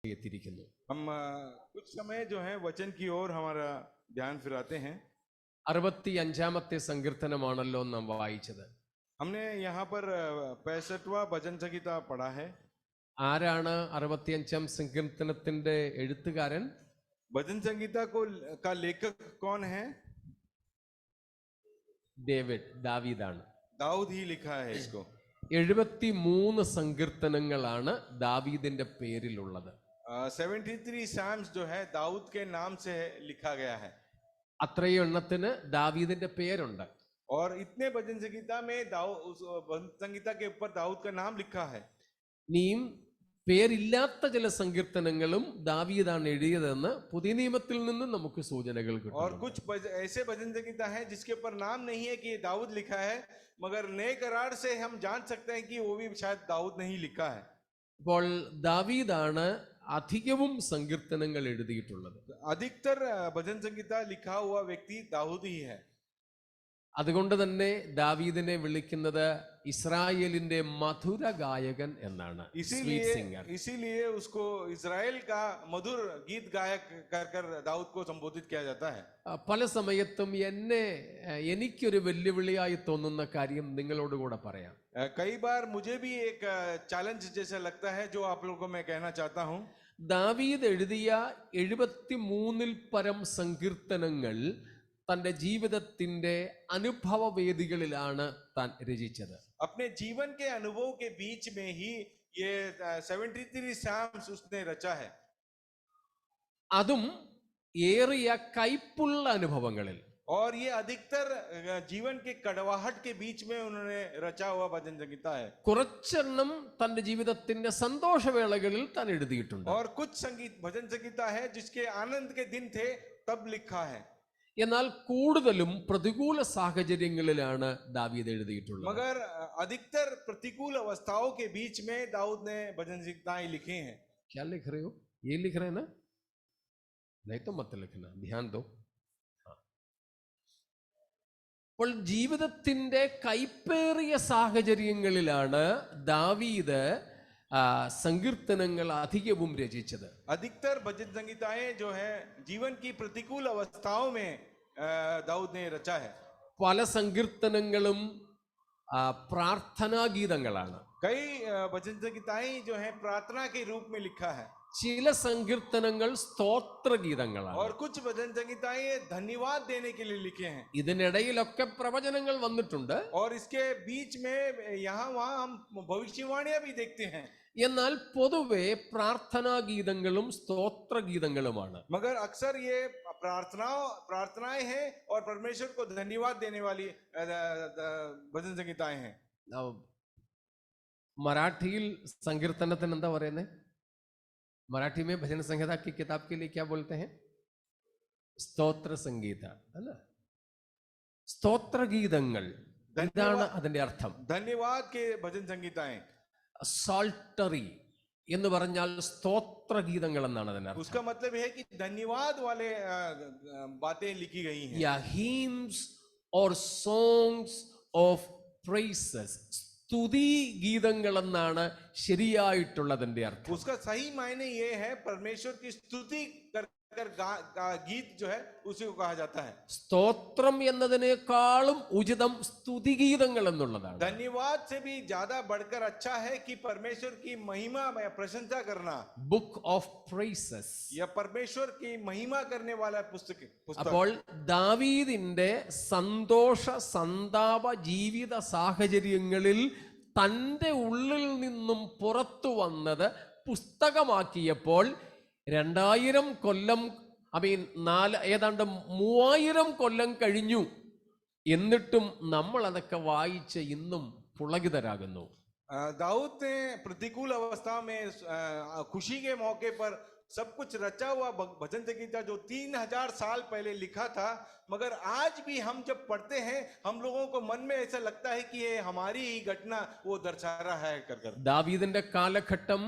എത്തിയിരിക്കുന്നു. हम कुछ समय जो है वचन की ओर हमारा ध्यान फिराते हैं. 65ാമത്തെ സങ്കീർത്തനമാണല്ലോ നാം വായിച്ചത്. हमने यहाँ पर 65वां भजन संगीता पढ़ा है. ആരാണ് 65ാം സങ്കീർത്തനത്തിന്റെ എഴുത്തുകാരൻ? भजन संगीता का लेखक कौन है? ദാവീദാണ്. दाऊद ही लिखा है इसको. 73 സങ്കീർത്തനങ്ങളാണ് ദാവീദിന്റെ പേരിലുള്ളത്. 73 साम्स जो है दाऊद के नाम से लिखा गया है. അത്രയും എണ്ണത്തിന് ദാവീദിന്റെ പേരുണ്ട്. और इतने भजन संगीता में उस भजन संगीता के ऊपर दाऊद का नाम लिखा है. ഇനിയും പേരില്ലാത്ത ചില സങ്കീർത്തനങ്ങളും ദാവീദാണ് എഴുതിയതെന്ന് പുതിയ നിയമത്തിൽ നിന്ന് നമുക്ക് സൂചനകൾ കിട്ടും. और कुछ ऐसे भजन संगीता हैं जिसके ऊपर नाम नहीं है कि दाऊद लिखा है, मगर नए करार से हम जान सकते हैं कि वो भी शायद दाऊद नहीं लिखा है. അപ്പോൾ ദാവീദാണ് അധികവും സങ്കീർത്തനങ്ങൾ എഴുതിയിട്ടുള്ളത്. अधिकतर भजन संगीता लिखा हुआ व्यक्ति दाऊद ही है. അതുകൊണ്ട് തന്നെ ദാവീദിനെ വിളിക്കുന്നത് ഇസ്രായേലിന്റെ മധുര ഗായകൻ എന്നാണ്. इसीलिए उसको इस्राएल का मधुर गीत गायक कर दाऊद को संबोधित किया जाता है. പല സമയത്തും എനിക്കൊരു വെല്ലുവിളിയായി തോന്നുന്ന കാര്യം നിങ്ങളോട് കൂടെ പറയാം. कई बार मुझे भी एक चैलेंज जैसा लगता है जो आप लोगों को मैं कहना चाहता हूँ. ദാവീദ് എഴുതിയ 73 പരം സങ്കീർത്തനങ്ങൾ തന്റെ ജീവിതത്തിന്റെ അനുഭവ വേദികളിലാണ് താൻ രചിച്ചത്. अपने जीवन के अनुभव के बीच में ही ये 73 साम्स उसने रचा है. അതും ഏറിയ കൈപ്പുള്ള അനുഭവങ്ങളിൽ. और ये अधिकतर जीवन के कड़वाहट के बीच में उन्होंने रचा हुआ भजन संगीता है. കുറച്ചെണ്ണം തന്റെ ജീവിതത്തിന്റെ സന്തോഷവേളകളിൽ താൻ എഴുതിയിട്ടുണ്ട്. और कुछ भजन संगीता है जिसके आनंद के दिन थे तब लिखा है. എന്നാൽ കൂടുതലും പ്രതികൂല സാഹചര്യങ്ങളിലാണ് ദാവീദ് എഴുതിയിട്ടുള്ളത്. मगर अधिकतर प्रतिकूल अवस्थाओं के बीच में दाऊद ने भजन संगीताएं लिखे हैं. क्या लिख रहे हो? ये लिख रहे हैं ना? नहीं तो मत लिखना, ध्यान दो. അപ്പോൾ ജീവിതത്തിന്റെ കൈപ്പേറിയ സാഹചര്യങ്ങളിലാണ് ദാവീദ് സങ്കീർത്തനങ്ങൾ അധികവും രചിച്ചത്. अधिकतर भजन संगीताएं जो है जीवन की प्रतिकूल अवस्थाओं में दाऊद ने रचा है. പല സങ്കീർത്തനങ്ങളും പ്രാർത്ഥനാ ഗീതങ്ങളാണ്. कई भजन संगीताएं जो है प्रार्थना के रूप में लिखा है. ചില സങ്കീർത്തനങ്ങൾ സ്തോത്ര ഗീതങ്ങളാണ്. और कुछ भजन संगीताएं धन्यवाद देने के लिए लिखे हैं. ഇതിനിടയിലൊക്കെ പ്രവചനങ്ങൾ വന്നിട്ടുണ്ട്. और इसके बीच में यहाँ वहाँ हम भविष्यवाणियां भी देखते हैं. എന്നാൽ പൊതുവെ പ്രാർത്ഥനാ ഗീതങ്ങളും സ്തോത്ര ഗീതങ്ങളുമാണ്. मगर अक्सर ये प्रार्थनाएं हैं और परमेश्वर को धन्यवाद देने वाली भजन संगीताएं हैं. മറാഠിയിൽ സങ്കീർത്തനത്തിന് എന്താ പറയുന്നത്? मराठी में भजन संहिता की किताब के लिए क्या बोलते हैं? स्तोत्र संगीता, है ना? സ്തോത്ര ഗീതങ്ങൾ എന്താണ് അതിന്റെ അർത്ഥം? धन्यवाद के भजन संगीताएं. സാൾട്ടറി എന്ന് പറഞ്ഞാൽ സ്തോത്ര ഗീതങ്ങൾ എന്നാണ് അതിന്റെ അർത്ഥം. उसका मतलब है कि धन्यवाद वाले बातें लिखी गई हैं. या hymns or songs of praises, സ്തുതി ഗീതങ്ങൾ എന്നാണ് ശരിയായിട്ടുള്ളതിന്റെ അർത്ഥം. उसका सही मायने ये है परमेश्वर की स्तुति कर गीत जो है उसी को कहा जाता है. സ്തോത്രം എന്നതിനേക്കാളും ഉചിതം സ്തുതി ഗീതങ്ങൾ എന്നുള്ളതാണ്. धन्यवाद से भी ज्यादा बढ़कर अच्छा है कि परमेश्वर की महिमा या प्रशंसा करना. बुक ऑफ പ്രൈസസ്, या परमेश्वर की महिमा करने वाला पुस्तक. അപ്പോൾ ദാവീദിന്റെ സന്തോഷ സന്താപ ജീവിത സാഹചര്യങ്ങളിൽ തന്റെ ഉള്ളിൽ നിന്നും പുറത്തു വന്നത് പുസ്തകമാക്കിയപ്പോൾ 2000 കൊല്ലം ഏതാണ്ട് 3000 കൊല്ലം കഴിഞ്ഞു. എന്നിട്ടും നമ്മൾ അതൊക്കെ വായിച്ച് ഇന്നും പുളകിതരാകുന്നു. दाऊद ने प्रतिकूल अवस्था में खुशी के मौके पर सब कुछ रचा हुआ भजन संगीता जो 3000 साल पहले लिखा था, मगर आज भी हम जब पढ़ते हैं हम लोगों को मन में ऐसा लगता है कि ये हमारी ही घटना वो दर्शा रहा है कर. ദാവീദിന്റെ കാലഘട്ടം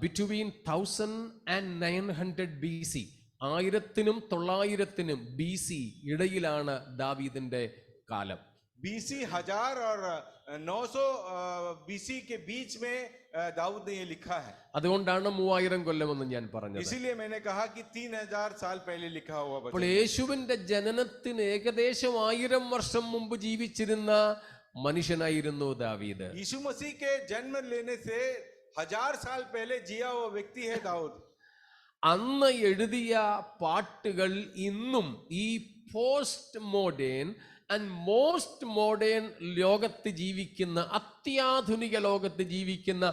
between 1000 and 900 BC, 1000-900 BC ഇടയിലാണ് ദാവീദിന്റെ കാലം. BC 1000 और 900 BC के बीच में दाऊद ने ये लिखा है। അതുകൊണ്ടാണ് 3000 കൊല്ലമെന്ന് ഞാൻ പറഞ്ഞത്. इसीलिए मैंने कहा कि 3000 साल पहले लिखा हुआ അപ്പോൾ वचन। യേശുവിന്റെ ജനനത്തിന് ഏകദേശം 1000 വർഷം മുമ്പ് ജീവിച്ചിരുന്ന മനുഷ്യനായിരുന്നു ദാവീദ്. यीशु मसीह के जन्म लेने से 1000 साल पहले जिया हुआ व्यक्ति है दाऊद। അന്ന് എഴുതിയ പാട്ടുകൾ ഇന്നും ഈ post modern and most modern ലോകത്ത് ജീവിക്കുന്ന, അത്യാധുനിക ലോകത്ത് ജീവിക്കുന്ന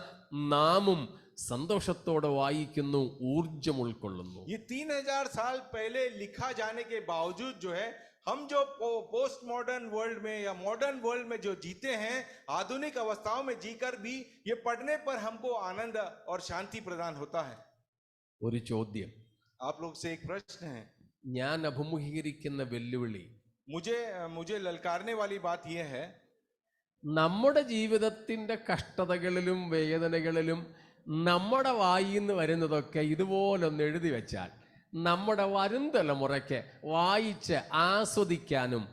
നാമും സന്തോഷത്തോടെ വായിക്കുന്നു, ഊർജം ഉൾക്കൊള്ളുന്നു. ये 3000 साल पहले लिखा जाने के बावजूद जो है, हम जो पोस्ट मॉडर्न वर्ल्ड में या मॉडर्न वर्ल्ड में जो जीते हैं, आधुनिक अवस्थाओं में जीकर भी ये पढ़ने पर हमको आनंद और शांति प्रदान होता है। ഒരു ചോദ്യം, आप लोग से एक प्रश्न है, ഞാൻ അഭിമുഖീകരിക്കുന്ന വെല്ലുവിളി, मुझे ललकारने वाली बात यह है, നമ്മുടെ ജീവിതത്തിന്റെ കഷ്ടതകളിലും വേദനകളിലും നമ്മുടെ വായിന്ന് വരുന്നതൊക്കെ ഇതുപോലൊന്ന് എഴുതി വെച്ചാൽ നമ്മുടെ വരും തലമുറയ്ക്ക് വായിച്ച് ആസ്വദിക്കാനും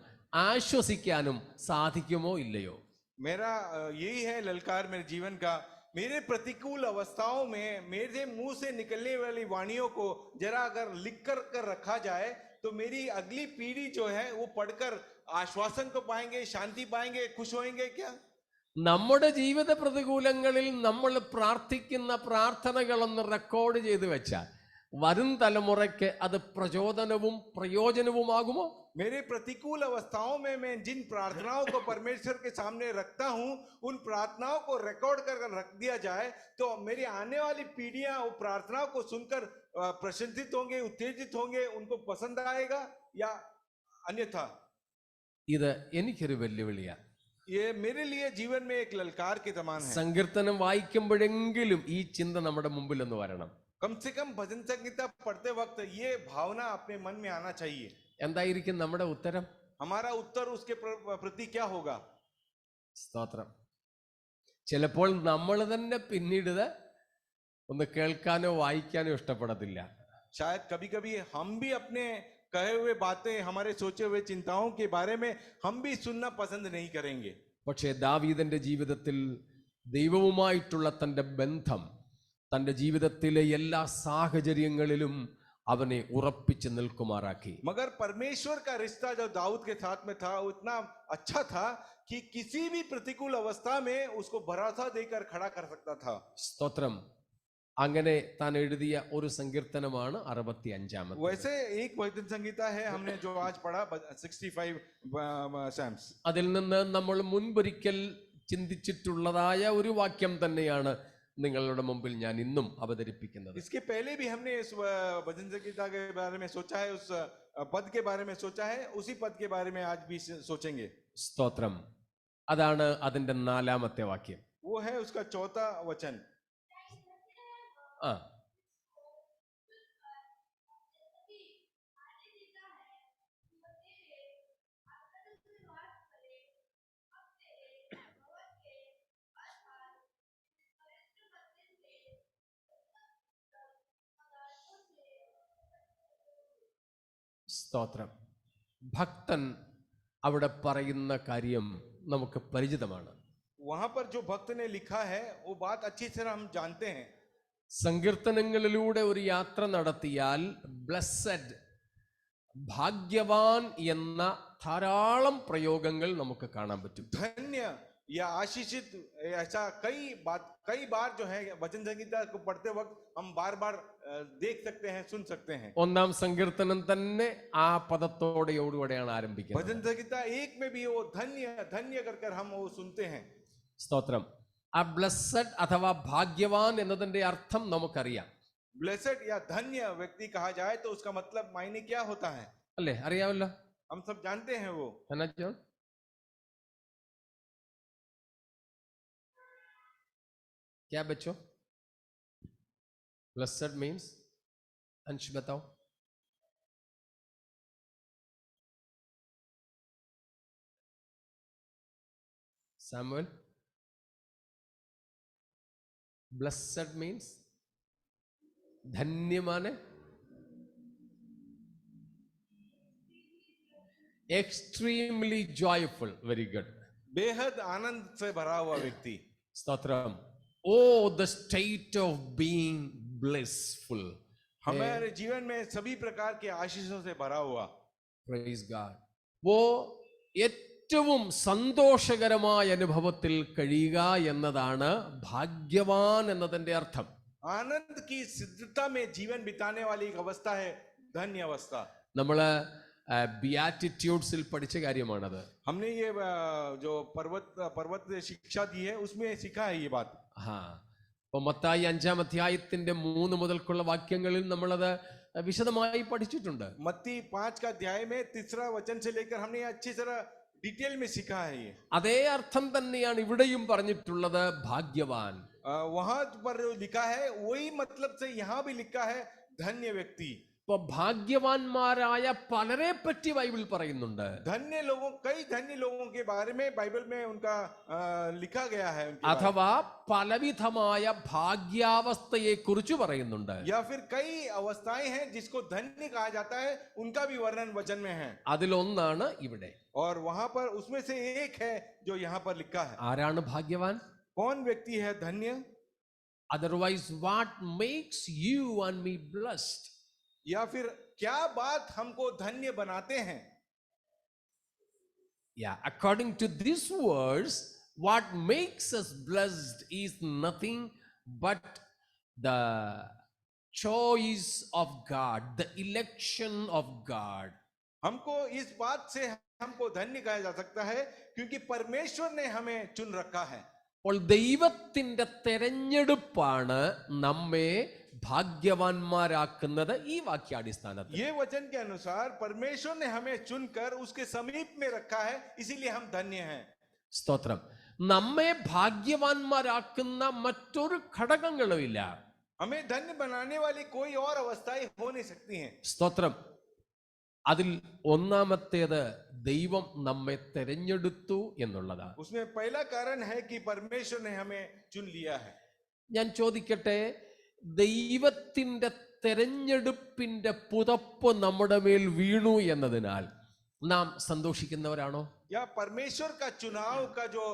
ആശ്വസിക്കാനും സാധിക്കുമോ ഇല്ലയോ? मेरा यही है ललकार मेरे जीवन का। मेरे प्रतिकूल अवस्थाओं में मेरे मुंह से निकलने वाली वाणियों को जरा अगर लिख कर रखा जाए तो मेरी अगली पीढ़ी जो है वो पढ़कर आश्वासन को पाएंगे, शांति पाएंगे, खुश होंगे क्या? നമ്മുടെ ജീവിത പ്രതികൂലങ്ങളിൽ നമ്മൾ പ്രാർത്ഥിക്കുന്ന പ്രാർത്ഥനകളൊന്ന് റെക്കോർഡ് ചെയ്ത് വെച്ചാൽ വരും തലമുറയ്ക്ക് അത് പ്രചോദനവും പ്രയോജനവുമാകുമോ? मेरे प्रतिकूल अवस्थाओं में मैं जिन प्रार्थनाओं को परमेश्वर के सामने रखता हूं, उन प्रार्थनाओं को रिकॉर्ड कर रख दिया जाए तो मेरी आने वाली पीढ़ियां वो प्रार्थनाओं को सुनकर प्रशंसित होंगे, उत्तेजित होंगे, उनको पसंद आएगा या अन्यथा? ഇത് എനിക്കൊരു വെല്ലുവിളിയാണ്. ये मेरे लिए जीवन में एक ललकार के समान है। സങ്കീർത്തനം വായിക്കുമ്പോഴെങ്കിലും ഈ ചിന്ത നമ്മുടെ മുമ്പിൽ ഒന്ന് വരണം. कम से कम भजन संगीता पढ़ते वक्त ये भावना अपने मन में आना चाहिए। എന്തായിരിക്കും നമ്മുടെ ഉത്തരം? हमारा उत्तर उसके प्रति क्या होगा? സ്തോത്രം. ചിലപ്പോൾ നമ്മൾ തന്നെ പിന്നീട് ഒന്ന് കേൾക്കാനോ വായിക്കാനോ ഇഷ്ടപ്പെടത്തില്ല. शायद कभी कभी हम भी अपने कहे हुए बातें, हमारे सोचे हुए चिंताओं के बारे में हम भी सुनना पसंद नहीं करेंगे। പക്ഷേ ദാവീദിന്റെ ജീവിതത്തിൽ ദൈവവുമായിട്ടുള്ള തൻ്റെ ബന്ധം തൻ്റെ ജീവിതത്തിലെ എല്ലാ സാഹചര്യങ്ങളിലും അവനെ ഉറപ്പിച്ച് നിൽക്കുമാറാക്കി. मगर परमेश्वर का रिश्ता जो दाऊद के साथ में था वो इतना अच्छा था कि किसी भी प्रतिकूल अवस्था में उसको भरोसा देकर खड़ा कर सकता था। സ്തോത്രം. അങ്ങനെ താൻ എഴുതിയ ഒരു സങ്കീർത്തനമാണ് 65. वैसे एक भजन संगीता है हमने जो आज पढ़ा 65 साम्स। അതിൽ നിന്ന് നമ്മൾ മുൻപൊരിക്കൽ ചിന്തിച്ചിട്ടുള്ളതായ ഒരു വാക്യം തന്നെയാണ് നിങ്ങളുടെ മുമ്പിൽ ഞാൻ ഇന്നും അവതരിപ്പിക്കുന്നത്. इसके पहले भी हमने इस भजन संगीता के बारे में सोचा है, उस पद के बारे में सोचा है, उसी पद के बारे में आज भी सोचेंगे। സ്തോത്രം. അതാണ് അതിന്റെ 4ാമത്തെ വാക്യം. वो है उसका 4था वचन। ആ സ്തോത്രം. ഭക്തൻ അവിടെ പറയുന്ന കാര്യം നമുക്ക് പരിചിതമാണ്. वहां पर जो भक्त ने लिखा है वो बात अच्छी तरह हम जानते हैं। സങ്കീർത്തനങ്ങളിലൂടെ ഒരു യാത്ര നടത്തിയാൽ ബ്ലെസ്സഡ്, ഭാഗ്യവാൻ എന്ന ധാരാളം പ്രയോഗങ്ങൾ നമുക്ക് കാണാൻ പറ്റും. धन्य या आशीषित, ऐसा कई बार जो है वचन संगीता को पढ़ते वक्त हम बार बार देख सकते हैं, सुन सकते हैं। 1ാം സങ്കീർത്തനം തന്നെ ആ പദത്തോടെയോടുകൂടെയാണ് ആരംഭിക്കുന്നത്. भजन संगीता 1 में भी वो धन्य धन्य कर हम वो सुनते हैं। സ്തോത്രം. ആ ബ്ലെസ്സഡ് അഥവാ ഭാഗ്യവാൻ എന്നതിന്റെ അർത്ഥം നമുക്കറിയാം. ब्लेसेड या धन्य व्यक्ति कहा जाए तो उसका मतलब मायने क्या होता है, അല്ലേ? അറിയാമല്ലോ. हम सब जानते हैं वो। എന്നാ ജോൺ? क्या बच्चों? ब्लेस्ड मीन्स अंश बताओ. Samuel, blessed means धन्य माने extremely joyful. Very good. बेहद आनंद से भरा हुआ व्यक्ति. സ്തോത്രം. Oh, the state of being blissful. हमारे जीवन में सभी प्रकार के आशीषों से भरा हुआ। Praise God. वो ഏറ്റവും സന്തോഷകരമായ അനുഭവത്തിൽ കഴിയുക എന്നതാണ് ഭാഗ്യവാൻ എന്നതിന്റെ അർത്ഥം. आनंद की सिद्धता में जीवन बिताने वाली एक अवस्था है धन्य अवस्था। നമ്മള് ബിയാറ്റിറ്റ്യൂഡ്സിൽ പഠിച്ച കാര്യമാണത്. हमने ये जो पर्वत शिक्षा दी है उसमें सीखा है ये बात। അപ്പൊ മത്തായി 5-ാം അധ്യായത്തിന്റെ 3 മുതൽക്കുള്ള വാക്യങ്ങളിൽ നമ്മളത് വിശദമായി പഠിച്ചിട്ടുണ്ട്. मत्ती 5 का अध्याय में 3 वचन से लेकर हमने अच्छी तरह डिटेल में सीखा है ये। അതേ അർത്ഥം തന്നെയാണ് ഇവിടെയും പറഞ്ഞിട്ടുള്ളത് ഭാഗ്യവാൻ. वहां पर लिखा है वही मतलब से यहाँ भी लिखा है धन्य व्यक्ति। ഇപ്പൊ ഭാഗ്യവാന്മാരായ പലരെ പറ്റി ബൈബിൾ പറയുന്നുണ്ട്. धन्य लोगों कई धन्य लोगों के बारे में बाइबल में उनका लिखा गया है। അഥവാ പലവിധമായ ഭാഗ്യാവസ്ഥയെ കുറിച്ച് പറയുന്നുണ്ട്. या फिर कई अवस्थाएं हैं जिसको धन्य कहा जाता है उनका भी वर्णन वचन में है। അതിലൊന്നാണ് ഇവിടെ. और वहां पर उसमें से एक है जो यहाँ पर लिखा है। ആരാണ് ഭാഗ്യവാൻ? कौन व्यक्ति है धन्य? Otherwise, what makes you and me blessed? या फिर क्या बात हमको धन्य बनाते हैं? Yeah, according to this verse, what makes us blessed is nothing but the choice of God, the election of God. हमको इस बात से हमको धन्य कहा जा सकता है क्योंकि परमेश्वर ने हमें चुन रखा है। അപ്പോൾ ദൈവത്തിന്റെ തെരഞ്ഞെടുപ്പാണ് നമ്മെ ഭാഗ്യവാന്മാരാക്കുന്നത് ഈ വാക്യാടിസ്ഥാനത്തിൽ. ये वचन के अनुसार परमेश्वर ने हमें चुनकर उसके समीप में रखा है, इसीलिए हम धन्य हैं। സ്തോത്രം. നമ്മെ ഭാഗ്യവാന്മാരാക്കുന്ന മറ്റൊരു ഘടകങ്ങളുമില്ല. हमें धन्य बनाने वाली कोई और अवस्थाएं हो नहीं सकती हैं। സ്തോത്രം. അതിൽ ഒന്നാമത്തേത് ദൈവം നമ്മെ തെരഞ്ഞെടുത്തു എന്നുള്ളതാണ്. उसमें पहला कारण है कि परमेश्वर ने हमें चुन लिया है। ഞാൻ ചോദിക്കട്ടെ, ദൈവത്തിന്റെ തെരഞ്ഞെടുപ്പിന്റെ പുതപ്പ് നമ്മുടെ മേൽ വീണു എന്നതിനാൽ നാം സന്തോഷിക്കുന്നവരാണോ? या परमेश्वर का चुनाव का जो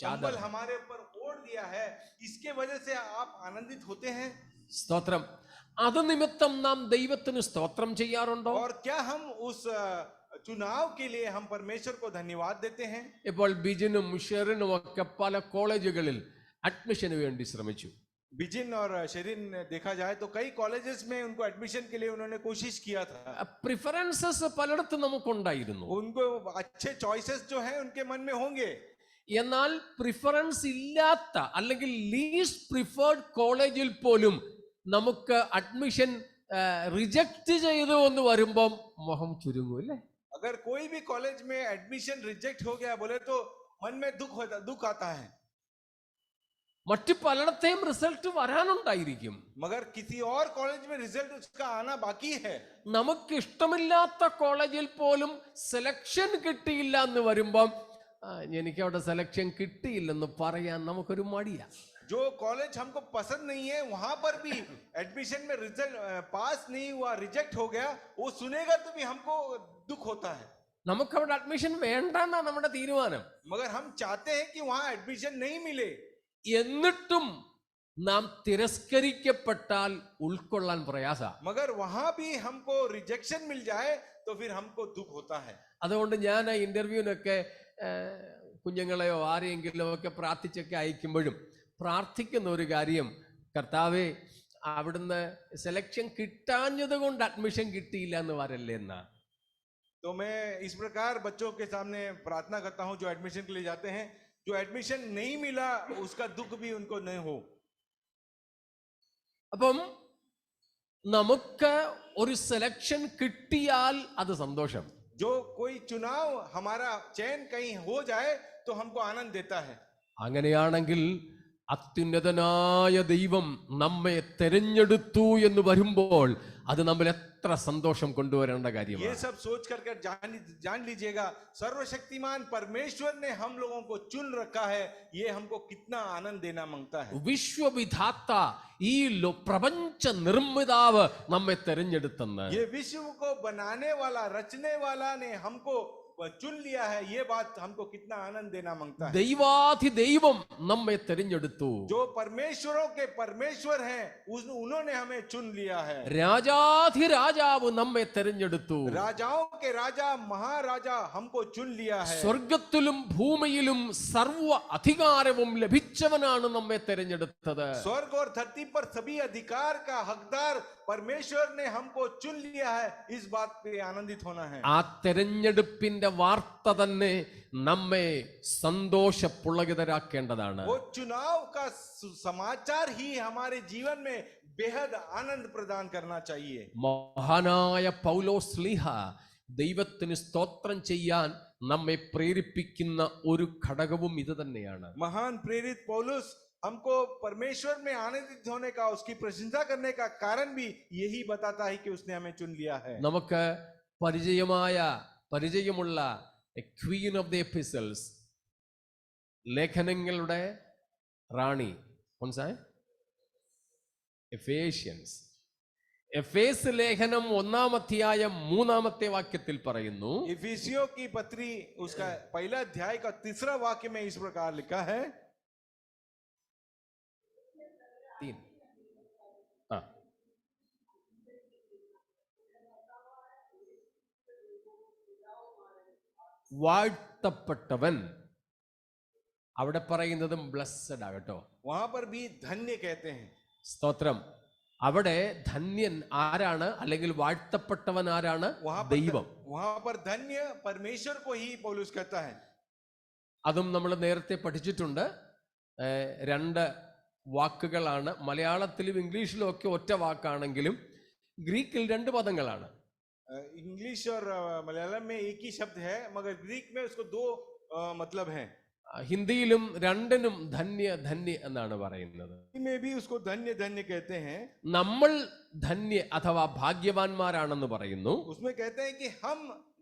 कंबल हमारे ऊपर ओढ़ दिया है इसके वजह से आप आनंदित होते हैं? സ്തോത്രം. അത് നിമിത്തം നാം ദൈവത്തിന് സ്തോത്രം ചെയ്യാറുണ്ടോ? और क्या हम उस चुनाव के लिए हम परमेश्वर को धन्यवाद देते हैं? ഇപ്പോൾ ബിജിനും ഷെറിനും ഒക്കെ പല കോളേജുകളിൽ അഡ്മിഷന് വേണ്ടി ശ്രമിച്ചു. बिजिन और शेरिन देखा जाए तो कई कॉलेजेस में उनको एडमिशन के लिए उन्होंने कोशिश किया था। പ്രിഫറൻസസ് പലയിടത്തും നമുക്കുണ്ടായിരുന്നു. उनको अच्छे चॉइसेस जो हैं उनके मन में होंगे। എന്നാൽ പ്രിഫറൻസ് ഇല്ലാത്ത അല്ലെങ്കിൽ ലീസ്റ്റ് പ്രിഫേർഡ് കോളേജിൽ പോലും നമുക്ക് അഡ്മിഷൻ റിജക്ട് ചെയ്തു എന്ന് വരുമ്പം മുഖം ചുരുങ്ങും അല്ലേ? अगर कोई भी कॉलेज में एडमिशन रिजेक्ट हो गया बोले तो मन में दुख आता है। മറ്റു പലയിടത്തെയും റിസൾട്ട് വരാനുണ്ടായിരിക്കും. मगर किसी और कॉलेज में रिजल्ट उसका आना बाकी है। നമുക്ക് ഇഷ്ടമില്ലാത്ത കോളേജിൽ പോലും സെലക്ഷൻ കിട്ടിയില്ല എന്ന് വരുമ്പം എനിക്ക് അവിടെ സെലക്ഷൻ കിട്ടിയില്ലെന്ന് പറയാൻ നമുക്കൊരു മടിയാ. जो कॉलेज हमको पसंद नहीं है वहां पर भी एडमिशन में रिजल्ट पास नहीं हुआ, रिजेक्ट हो गया, वो सुनेगा तो भी हमको दुख होता है। നമുക്ക് അവിടെ അഡ്മിഷൻ വേണ്ടെന്നാ നമ്മുടെ തീരുമാനം. मगर हम चाहते हैं कि वहां एडमिशन नहीं मिले। എന്നിട്ടും നാം തിരസ്കരിക്കപ്പെട്ടാൽ ഉൾക്കൊള്ളാൻ പ്രയാസ. मगर वहां भी हमको रिजेक्शन मिल जाए तो फिर हमको दुख होता है। അതുകൊണ്ട് ഞാൻ ഇന്റർവ്യൂവിനൊക്കെ കുഞ്ഞുങ്ങളെയോ ആരെയെങ്കിലോ ഒക്കെ പ്രാർത്ഥിച്ചൊക്കെ അയക്കുമ്പോഴും പ്രാർത്ഥിക്കുന്ന ഒരു കാര്യം, കർത്താവേ അവിടുന്ന് സെലക്ഷൻ കിട്ടാഞ്ഞത് കൊണ്ട് അഡ്മിഷൻ കിട്ടിയില്ല എന്ന് വരല്ലേ എന്നാ. तो मैं इस प्रकार बच्चों के सामने प्रार्थना करता हूं जो एडमिशन के लिए जाते हैं, जो एडमिशन नहीं मिला उसका दुख भी उनको नहीं हो। അപ്പം നമുക്ക് ഒരു സെലക്ഷൻ കിട്ടിയാൽ അത് സന്തോഷം. जो कोई चुनाव हमारा चयन कहीं हो जाए तो हमको आनंद देता है। അങ്ങനെയാണെങ്കിൽ അത്യുന്നതനായ ദൈവം നമ്മെ തെരഞ്ഞെടുത്തു എന്ന് വരുമ്പോൾ അത് നമ്മൾ എത്ര സന്തോഷം കൊണ്ടുവരേണ്ട കാര്യമാണ്. ये सब सोच कर जान लीजिएगा, सर्वशक्तिमान परमेश्वर ने हम लोगों को चुन रखा है, ये हमको कितना आनंद देना मांगता है। വിശ്വവിധാത്ത ഈ പ്രപഞ്ച നിർമ്മിതാവ് നമ്മെ തെരഞ്ഞെടുത്തെന്ന്, ये विश्व को बनाने वाला रचने वाला ने हमको चुन लिया है, ये बात हमको कितना आनंद देना मांगता है। ദൈവാധി ദൈവം നമ്മെ തിരഞ്ഞെടുത്തു. जो परमेश्वरों के परमेश्वर हैं, उन्होंने हमें चुन लिया है। രാജാധി രാജാവ് നമ്മെ തിരഞ്ഞെടുത്തു. राजाओं के राजा महाराजा हमको चुन लिया है। സ്വർഗത്തിലും ഭൂമിയിലും സർവ്വ അധികാരവും ലഭിച്ചവനാണ് നമ്മെ തിരഞ്ഞെടുത്തത്. स्वर्ग और धरती पर सभी अधिकार का हकदार परमेश्वर ने हमको चुन लिया है, इस बात पे आनंदित होना है। ആ തെരഞ്ഞെടുപ്പിന്റെ വാർത്ത തന്നെ നമ്മെ സന്തോഷപുളകിതരാക്കേണ്ടതാണ്. वो चुनाव का समाचार ही हमारे जीवन में बेहद आनंद प्रदान करना चाहिए। മഹാനായ പൗലോസ് ശ്ലീഹ ദൈവത്തിന് സ്തോത്രം ചെയ്യാൻ നമ്മെ പ്രേരിപ്പിക്കുന്ന ഒരു ഘടകവും ഇത് തന്നെയാണ്. महान प्रेरित पौलुस हमको परमेश्वर में आनंदित होने का, उसकी प्रशंसा करने का कारण भी यही बताता है कि उसने हमें चुन लिया है। നമുക്ക് പരിചയമുള്ള ക്വീൻ ഓഫ് ദി എപ്പിസൽസ്, ലേഖനങ്ങളുടെ റാണി, എഫേഷ്യൻസ്. എഫേസ് ലേഖനം 1-ാം അധ്യായം 3-ാമത്തെ വാക്യത്തിൽ പറയുന്നു, इफिसियों की पत्री उसका पहला अध्याय का 3रा वाक्य में इस प्रकार लिखा है। വാഴ്ത്തപ്പെട്ടവൻ, അവിടെ പറയുന്നതും ബ്ലസ്സഡ് ആകട്ടോ. वहां पर भी धन्य कहते हैं। സ്തോത്രം. അവിടെ ധന്യൻ ആരാണ്, അല്ലെങ്കിൽ വാഴ്ത്തപ്പെട്ടവൻ ആരാണ്? ദൈവം. वहां पर धन्य परमेश्वर को ही पौलुस कहता है। അതും നമ്മൾ നേരത്തെ പഠിച്ചിട്ടുണ്ട്. 2 വാക്കുകളാണ്. മലയാളത്തിലും ഇംഗ്ലീഷിലും ഒക്കെ ഒറ്റ വാക്കാണെങ്കിലും ഗ്രീക്കിൽ 2 പദങ്ങളാണ്. इंग्लिश और मलयालम में एक ही शब्द है, मगर ग्रीक में उसको 2 मतलब है। ഹിന്ദിയിലും 2നും ധന്യ ധന്യ എന്നാണ് പറയുന്നത്. में भी उसको धन्य धन्य कहते हैं। നമ്മൾ ധന്യ അഥവാ ഭാഗ്യവാന്മാരാണെന്ന് പറയുന്നു. उसमें कहते हैं कि हम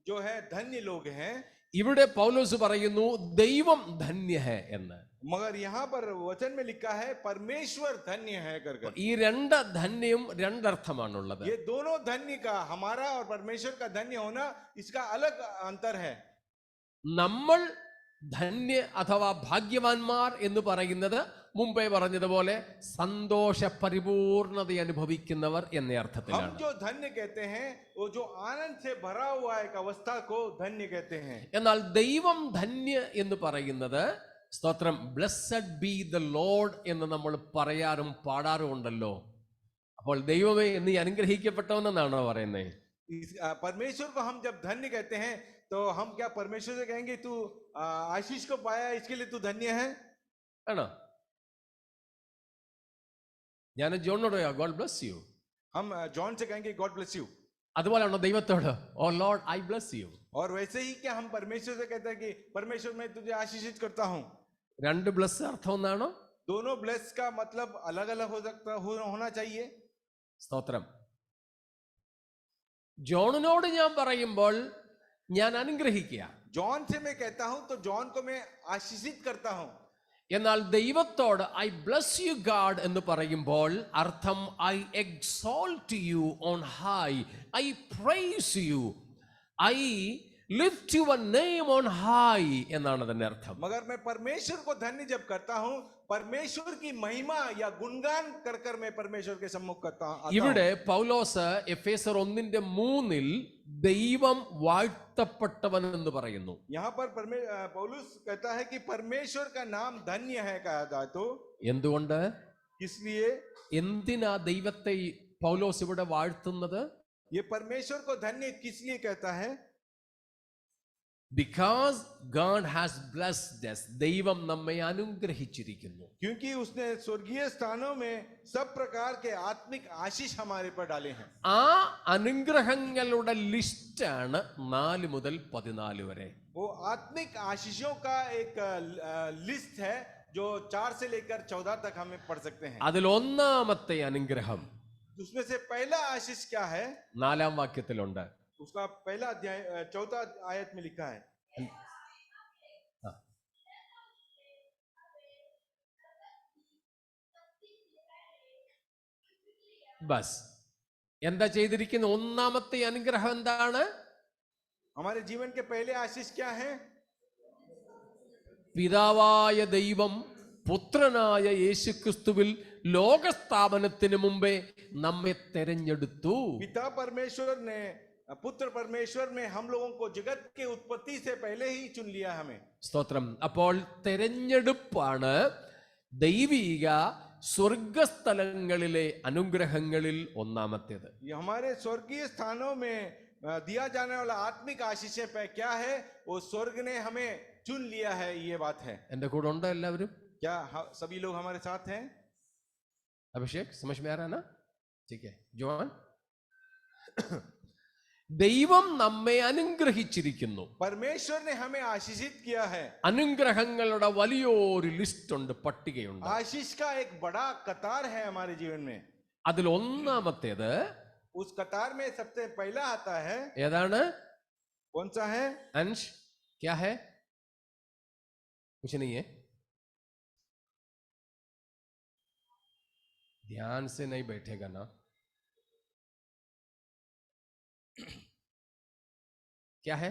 जो है धन्य लोग हैं। ഇവിടെ പൗലോസ് പറയുന്നു ദൈവം ധന്യ ഹേ എന്ന്. मगर यहाँ पर वचन में लिखा है परमेश्वर धन्य है कर। ഈ 2 ധന്യവും 2 അർത്ഥമാണുള്ളത്. ये दोनों धन्य का, हमारा और परमेश्वर का धन्य होना, इसका अलग अंतर है। നമ്മൾ ധന്യ അഥവാ ഭാഗ്യവാന്മാർ എന്ന് പറയുന്നത് മുമ്പേ പറഞ്ഞതുപോലെ സന്തോഷ പരിപൂർണത അനുഭവിക്കുന്നവർ എന്ന അർത്ഥത്തിലാണ്. हम जो धन्य कहते हैं वो जो आनंद से भरा हुआ एक अवस्था को धन्य कहते हैं। എന്നാൽ ദൈവം ധന്യ എന്ന് പറയുന്നത്, സ്തോത്രം, ബ്ലെസ്സഡ് ബി ദ ലോർഡ് എന്ന് നമ്മൾ പറയാറും പാടാറും ഉണ്ടല്ലോ. അപ്പോൾ ദൈവമേ നീ അനുഗ്രഹിക്കപ്പെട്ടവനെന്നാണോ പറയുന്നത്? परमेश्वर को हम जब धन्य कहते हैं तो हम क्या परमेश्वर से कहेंगे तू आशीष को पाया, इसके लिए तू धन्य है? ആണോ? ഞാൻ ജോണിനോട് ഗോഡ് ബ്ലസ് യു, हम जॉन से कहेंगे गॉड ब्लेस यू। അതുപോലെയാണോ ദൈവത്തോട് ഓ ലോർഡ് ഐ ബ്ലസ് യു? और वैसे ही क्या हम परमेश्वर से कहते हैं कि परमेश्वर मैं तुझे आशीषित करता हूँ? 2 ബ്ലസ് അർത്ഥം ഒന്നാണോ? दोनों ब्लेस का मतलब अलग अलग हो सकता होना चाहिए। സ്തോത്രം. ജോണിനോട് ഞാൻ പറയുമ്പോൾ ഞാൻ അനുഗ്രഹിക്കുക, जॉन से मैं कहता हूं तो जॉन को मैं आशीषित करता हूं। എന്നാൽ ദൈവത്തോട് ഐ ബ്ലസ് യു ഗാഡ് എന്ന് പറയുമ്പോൾ അർത്ഥം I exalt you on high, I praise you, I lift your name on high എന്നാണ് അതിന്റെ അർത്ഥം. मगर मैं परमेश्वर को धन्य जब करता हूं, परमेश्वर की महिमा या गुणगान कर कर मैं परमेश्वर के सम्मुख करता हूं। ഇവിടെ പൗലോസ് എഫേസർ 1:3 ദൈവം വാഴ്ത്തപ്പെട്ടവൻ എന്ന് പറയുന്നു. यहाँ पर पौलुस कहता है कि परमेश्वर का नाम धन्य है कहा जाए तो എന്തുകൊണ്ട്? इसलिए എന്തിനാ ദൈവത്തെ പൗലോസ് ഇവിടെ വാഴ്ത്തുന്നത്? ये परमेश्वर को धन्य किस लिए कहता है? Because God has blessed us. ദൈവം നമ്മെ അനുഗ്രഹിച്ചിരിക്കുന്നു. क्योंकि उसने स्वर्गीय स्थानों में सब प्रकार के आत्मिक आशीष हमारे पर डाले हैं। ആ അനുഗ്രഹങ്ങളുടെ ലിസ്റ്റാണ് 4 മുതൽ 14 വരെ. वो आत्मिक आशीषों का एक लिस्ट है जो 4 से लेकर 14 तक हमें पढ़ सकते हैं। അതിൽ ഒന്നാമത്തെ അനുഗ്രഹം उसमें से पहला आशीष क्या है? 4-ാം വാക്യത്തിലുണ്ട്. उसका पहला अध्याय 4 आयत में लिखा है। ബസ് എന്താ ചെയ്തിരിക്കുന്ന? ഒന്നാമത്തെ അനുഗ്രഹം എന്താണ്? हमारे जीवन के पहले आशीष क्या है? പിതാവായ ദൈവം പുത്രനായ യേശുക്രിസ്തുവിൽ ലോകസ്ഥാപനത്തിന് മുമ്പേ നമ്മെ തെരഞ്ഞെടുത്തു. पिता परमेश्वर ने पुत्र परमेश्वर में हम लोगों को जगत के उत्पत्ति से पहले ही चुन लिया हमें. സ്തോത്രം. അപ്പോൾ തെരഞ്ഞെടുപ്പാണ് ദൈവിക സ്വർഗസ്ഥലങ്ങളിലെ അനുഗ്രഹങ്ങളിൽ ഒന്നാമത്തേത്. ये हमारे स्वर्गीय स्थानों में दिया जाने वाला आत्मिक आशीष पे क्या है? वो स्वर्ग ने हमें चुन लिया है, ये बात है. എന്റെ കൂടെ ഉണ്ടോ എല്ലാവരും? क्या सभी लोग हमारे साथ हैं? अभिषेक समझ में आ रहा है ना? ठीक है. ജോൺ, ദൈവം നമ്മെ അനുഗ്രഹിച്ചിരിക്കുന്നു. परमेश्वर ने हमें आशीषित किया है. അനുഗ്രഹങ്ങളുടെ വലിയൊരു ലിസ്റ്റ് ഉണ്ട്, പട്ടികയുണ്ട്. आशीष का एक बड़ा कतार है हमारे जीवन में. അതിൽ ഒന്നാമത്തേത്, उस कतार में सबसे पहला आता है, ഏതാണ്? कौन सा है? अंश क्या है? कुछ नहीं है, ध्यान से नहीं बैठेगा ना. क्या है?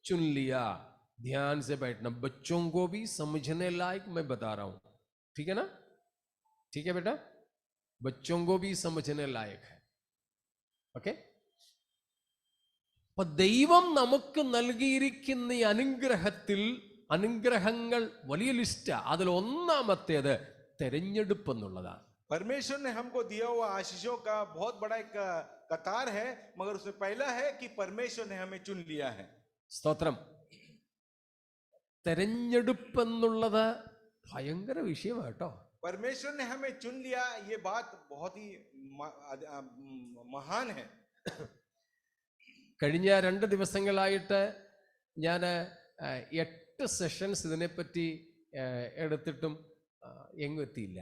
चुन लिया. ध्यान से बैठना. बच्चों को भी समझने लायक मैं बता रहा हूं, ठीक है ना? ठीक है बेटा, बच्चों को भी समझने लायक है. ഓക്കെ. അപ്പൊ ദൈവം നമുക്ക് നൽകിയിരിക്കുന്ന ഈ അനുഗ്രഹങ്ങൾ വലിയ ലിസ്റ്റാ. അതിൽ ഒന്നാമത്തേത് തെരഞ്ഞെടുപ്പ് എന്നുള്ളതാണ്. परमेश्वर ने हमको दिया हुआ आशीषों का बहुत बड़ा एक कतार है, मगर उसमें पहला है कि परमेश्वर ने हमें चुन लिया है. സ്തോത്രം. തെരഞ്ഞെടുപ്പ് എന്നുള്ളത് ഭയങ്കര വിഷയമാണ് കേട്ടോ. परमेश्वर ने हमें चुन लिया, ये बात बहुत ही महान है. കഴിഞ്ഞ 2 ദിവസങ്ങളായിട്ട് ഞാൻ 8 സെഷൻസ് ഇതിനെപ്പറ്റി എടുത്തിട്ടും എങ്ങും എത്തിയില്ല.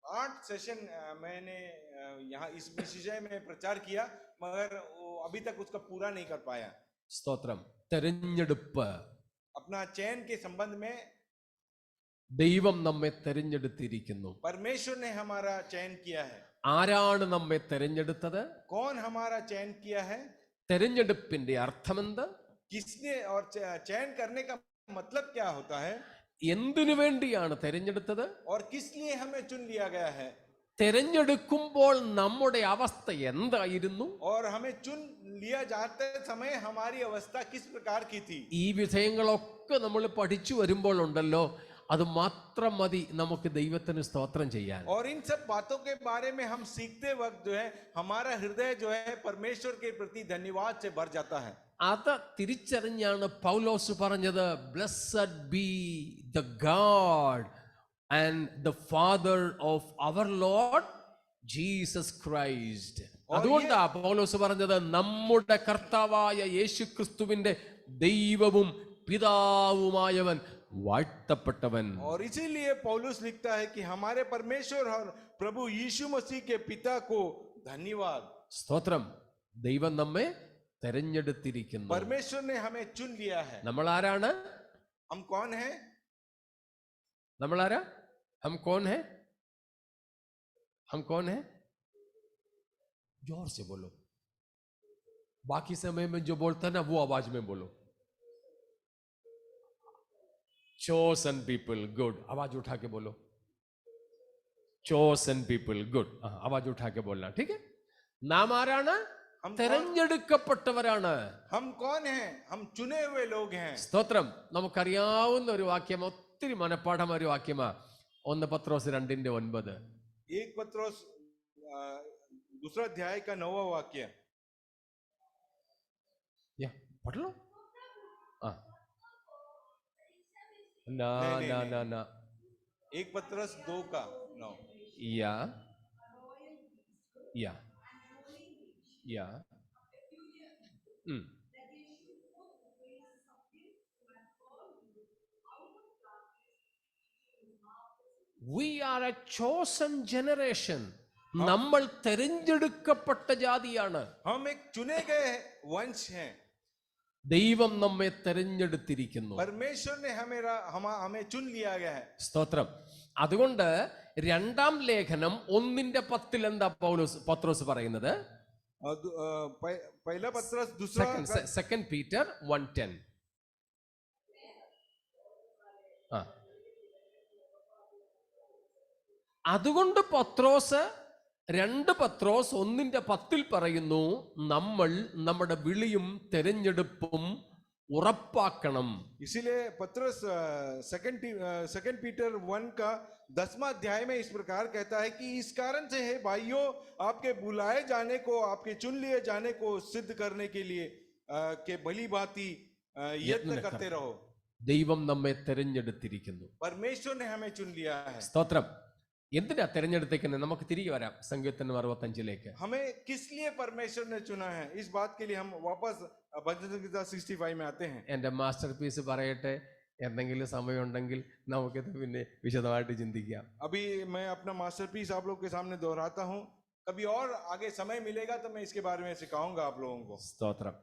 8 सेशन मैंने यहाँ इस विषय में प्रचार किया, मगर अभी तक उसका पूरा नहीं कर पाया. സ്തോത്രം. തെരഞ്ഞെടുപ്പ്, अपना चयन के संबंध में ദൈവം നമ്മെ തെരഞ്ഞെടുത്തിരിക്കുന്നു. परमेश्वर ने हमारा चयन किया है. ആരാണ് നമ്മെ തെരഞ്ഞെടുത്തത്? कौन हमारा चयन किया है? തെരഞ്ഞെടുപ്പിന്റെ അർത്ഥമെന്ത്? किसने, और चयन करने का मतलब क्या होता है? എന്തിനു വേണ്ടിയാണ് തെരഞ്ഞെടുത്തത്? और किस लिए हमें चुन लिया गया है? തെരഞ്ഞെടുക്കുമ്പോൾ നമ്മുടെ അവസ്ഥ എന്തായിരുന്നു? और हमें चुन लिया जाते समय हमारी अवस्था किस प्रकार की थी? ഈ വിഷയങ്ങളൊക്കെ നമ്മൾ പഠിച്ചു വരുമ്പോൾ ഉണ്ടല്ലോ, അത് മാത്രം മതി നമുക്ക് ദൈവത്തിന് സ്തോത്രം ചെയ്യാൻ. और इन सब बातों के बारे में हम सीखते वक्त जो है हमारा हृदय जो है परमेश्वर के प्रति धन्यवाद से भर जाता है. അത് തിരിച്ചറിഞ്ഞാണ് പൗലോസ് പറഞ്ഞത്, blessed be the God and the Father of our Lord Jesus Christ. അതുകൊണ്ടാ പൗലോസ് പറഞ്ഞത്, നമ്മുടെ കർത്താവായ യേശുക്രിസ്തുവിന്റെ ദൈവവും പിതാവുമായവൻ വാഴ്ത്തപ്പെട്ടവൻ. और इसीलिए पौलुस लिखता है कि हमारे परमेश्वर और प्रभु यीशु मसीह के पिता को धन्यवाद. സ്തോത്രം. ദൈവം നമ്മെ തെരഞ്ഞെടുത്തിരിക്കുന്നു. परमेश्वर ने हमें चुन लिया है. നമ്മൾ ആരാണ്? हम कौन है? നമ്മൾ ആരാ? हम कौन है? हम कौन है? जोर से बोलो. बाकी समय में जो बोलता है ना वो आवाज में बोलो. chosen people, good. आवाज उठा के बोलो. chosen people, good. आवाज उठा के बोलना, ठीक है? नाम ആരാണ്? തെരഞ്ഞെടുക്കപ്പെട്ടവരാണ്. हम कौन हैं? हम चुने हुए लोग हैं. സ്തോത്രം. നമുക്കറിയാവുന്ന ഒരു വാക്യം, ഒത്തിരി മനപ്പാഠം ഒരു വാക്യമാ. 1 പത്രോസ് 2:9. 1 पत्रोस दूसरा अध्याय का 9वां वाक्य. या पढ़ लो. ना नहीं, ना नहीं, ना ना. 1 पत्रोस 2 का 9. या या या We are a chosen generation. നമ്മൾ തെരഞ്ഞെടുക്കപ്പെട്ട ജാതിയാണ്. हम एक चुने गए वंश हैं. ദൈവം നമ്മെ തെരഞ്ഞെടുത്തിരിക്കുന്നു. परमेश्वर ने हमें चुन लिया गया है. സ്തോത്രം. അതുകൊണ്ട് 2-ാം ലേഖനം 1:10 എന്താ പത്രോസ് പറയുന്നത്? पहला पत्रस दूसरा സെക്കൻഡ് പീറ്റർ 1:10. ആ, അതുകൊണ്ട് പത്രോസ് 2 പത്രോസ് 1:10 പറയുന്നു, നമ്മൾ നമ്മുടെ വിളിയും തെരഞ്ഞെടുപ്പും ഉറപ്പാക്കണം. इसीलिए पत्रस सेकंड पीटर 1 का 10वां अध्याय में इस प्रकार कहता है कि इस कारण से है भाइयों, आपके बुलाए जाने को, आपके चुन लिए जाने को सिद्ध करने के लिए के भली भांति यत्न करते रहो. ദൈവം നമ്മെ തെരഞ്ഞെടുത്തിരിക്കുന്നു. परमेश्वर ने हमें चुन लिया है. സ്തോത്രം. എന്തിനാ തെരഞ്ഞെടുത്തേക്കുന്നത്? നമുക്ക് തിരികെ വരാം സങ്കീർത്തനം 65 हमें किस लिए परमेश्वर ने चुना है, इस बात के लिए हम वापस भजन संहिता 65 में आते हैं. എൻ്റെ മാസ്റ്റർ പീസ് പറയട്ടെ, എന്തെങ്കിലും സമയമുണ്ടെങ്കിൽ നമുക്കിത് പിന്നെ വിശദമായിട്ട് ചിന്തിക്കാം. अभी मैं अपना मास्टरपीस आप लोग के सामने दोहराता हूँ. कभी और आगे समय मिलेगा तो मैं इसके बारे में सिखाऊंगा आप लोगों को. സ്തോത്രം.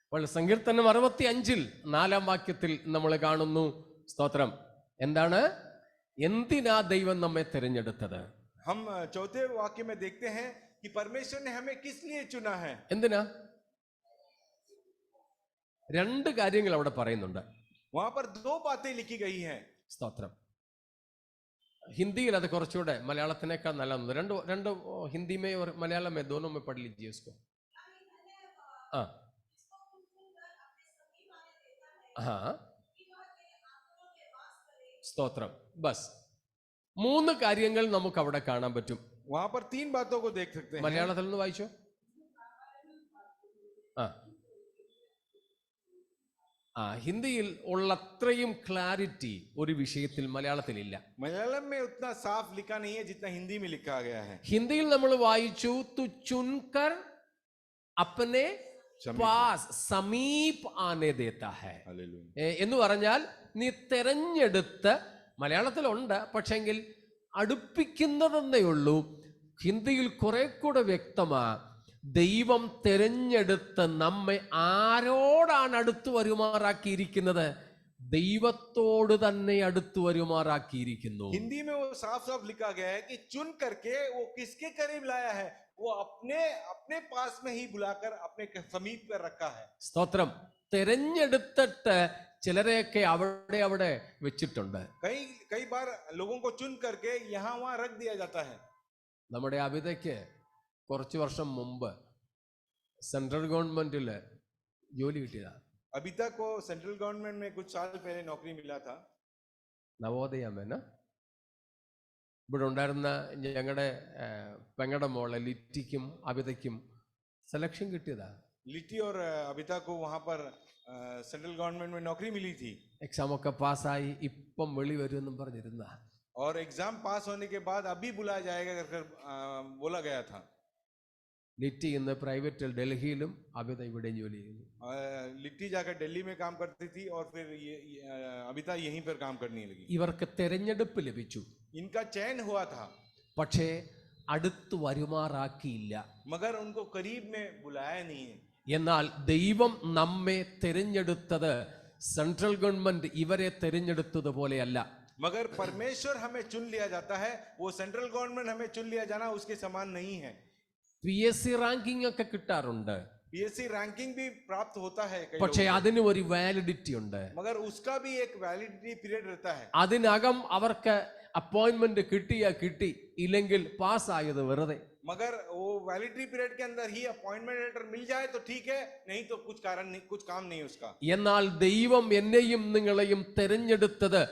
അപ്പോൾ സങ്കീർത്തനം 65 4-ാം വാക്യത്തിൽ നമ്മൾ കാണുന്നു. സ്തോത്രം. എന്താണ്? എന്തിനാ ദൈവം നമ്മെ തിരഞ്ഞെടുത്തത്? हम चौथे वाक्य में देखते हैं कि परमेश्वर ने हमें किस लिए चुना है. എന്തിനാ? 2 കാര്യങ്ങൾ അവിടെ പറയുന്നുണ്ട്. वहां पर 2 बातें लिखी गई हैं. സ്തോത്രം. हिंदी അത് കുറച്ചുകൂടെ മലയാളത്തിനേക്കാൾ നല്ലതാണ്. രണ്ട് हिंदी में और मलयालम में दोनों में पढ़ लीजिए इसको. हाँ हाँ, സ്തോത്രം. ബസ് 3 കാര്യങ്ങൾ നമുക്ക് അവിടെ കാണാൻ പറ്റും. वहां पर 3 बातों को देख सकते हैं. മലയാളത്തിൽ നിന്ന് വായിച്ചോ. ഹിന്ദിയിൽ ഉള്ളത്രയും ക്ലാരിറ്റി ഒരു വിഷയത്തിൽ മലയാളത്തിൽ ഇല്ല. मलयालम में उतना साफ लिखा नहीं है जितना हिंदी में लिखा गया है. ഹിന്ദിയിൽ നമ്മൾ വായിച്ചു തു ചുൻകർ അപ്പനെ പാസ് സമീപ് ആനെ ദേത്താ ഹൈ എന്ന് പറഞ്ഞാൽ നീ തെരഞ്ഞെടുത്ത്, മലയാളത്തിലുണ്ട് പക്ഷെങ്കിൽ അടുപ്പിക്കുന്നതെന്നേ ഉള്ളൂ. ഹിന്ദിയിൽ കുറെ കൂടെ വ്യക്തമാ, ദൈവം തെരഞ്ഞെടുത്ത് നമ്മെ ആരോടാണ് അടുത്തു വരുമാറാക്കിയിരിക്കുന്നത്? ദൈവത്തോട് തന്നെ അടുത്തു വരുമാറാക്കിയിരിക്കുന്നു. हिंदी में वो साफ साफ लिखा गया है कि चुन करके वो किसके करीब लाया है? वो अपने पास में ही बुलाकर अपने समीप पर रखा है. സ്തോത്രം. തെരഞ്ഞെടുത്തിട്ട് ചിലരെയൊക്കെ അവിടെ അവിടെ വെച്ചിട്ടുണ്ട്. कई बार लोगों को चुन करके यहाँ वहां रख दिया जाता है. നമ്മുടെ അബിതയ്ക്ക് കുറച്ച് വർഷം മുമ്പ് സെൻട്രൽ ഗവൺമെന്റില് ജോലി കിട്ടിയതാ. अबिता को सेंट्रल गवर्नमेंट में कुछ साल पहले नौकरी मिला था. നവോദയമേന ഇവിടെ ഉണ്ടായിരുന്ന ഞങ്ങളുടെ പെങ്ങളുടെ മോളെ ലിറ്റിക്കും അബിതയ്ക്കും സെലക്ഷൻ കിട്ടിയതാ. लिट्टी और अबिता को वहां पर सेंट्रल गवर्नमेंट में नौकरी मिली थी. എക്സാം ഒക്കെ പാസ്സായി ഇപ്പം വെളി വരുമെന്നും പറഞ്ഞിരുന്ന, और एग्जाम पास होने के बाद अभी बुलाया जाएगा कर बोला गया था. ലിറ്റി ഇന്ന് പ്രൈവറ്റ് ഡൽഹിയിലും അബിത ഇവിടെയും ജോലി ചെയ്യുന്നു. लिट्टी जाकर दिल्ली में काम करती थी और फिर अबिता यहीं पर काम करने लगी. ഇവർക്ക് തെരഞ്ഞെടുപ്പ് ലഭിച്ചു. इनका चयन हुआ था. പക്ഷേ അടുത്ത് വരുമാറാക്കിയില്ല. मगर उनको करीब में बुलाया नहीं है. എന്നാൽ ദൈവം നമ്മെ തെരഞ്ഞെടുത്തത് സെൻട്രൽ ഗവൺമെന്റ് ഇവരെ തെരഞ്ഞെടുത്തതുപോലെയല്ല. मगर परमेश्वर हमें चुन लिया जाता है, वो सेंट्रल गवर्नमेंट हमें चुन लिया जाना उसके समान नहीं है. PSC റാങ്കിങ് ഒക്കെ കിട്ടാറുണ്ട്. PSC रैंकिंग भी प्राप्त होता है. പക്ഷേ അതിന് ഒരു വാലിഡിറ്റി ഉണ്ട്. मगर उसका भी एक वैलिडिटी पीरियड रहता है. അതിനകം അവർക്ക് അപ്പോയിന്റ്മെന്റ് കിട്ടി, ഇല്ലെങ്കിൽ പാസ് ആയത് വെറുതെ. मगर वो वैलिडिटी पीरियड के अंदर ही अपॉइंटमेंट लेटर मिल जाए तो ठीक है, नहीं तो कुछ काम नहीं उसका. എന്നാൽ ദൈവം എന്നെയും നിങ്ങളെയും തെരഞ്ഞെടുത്തത്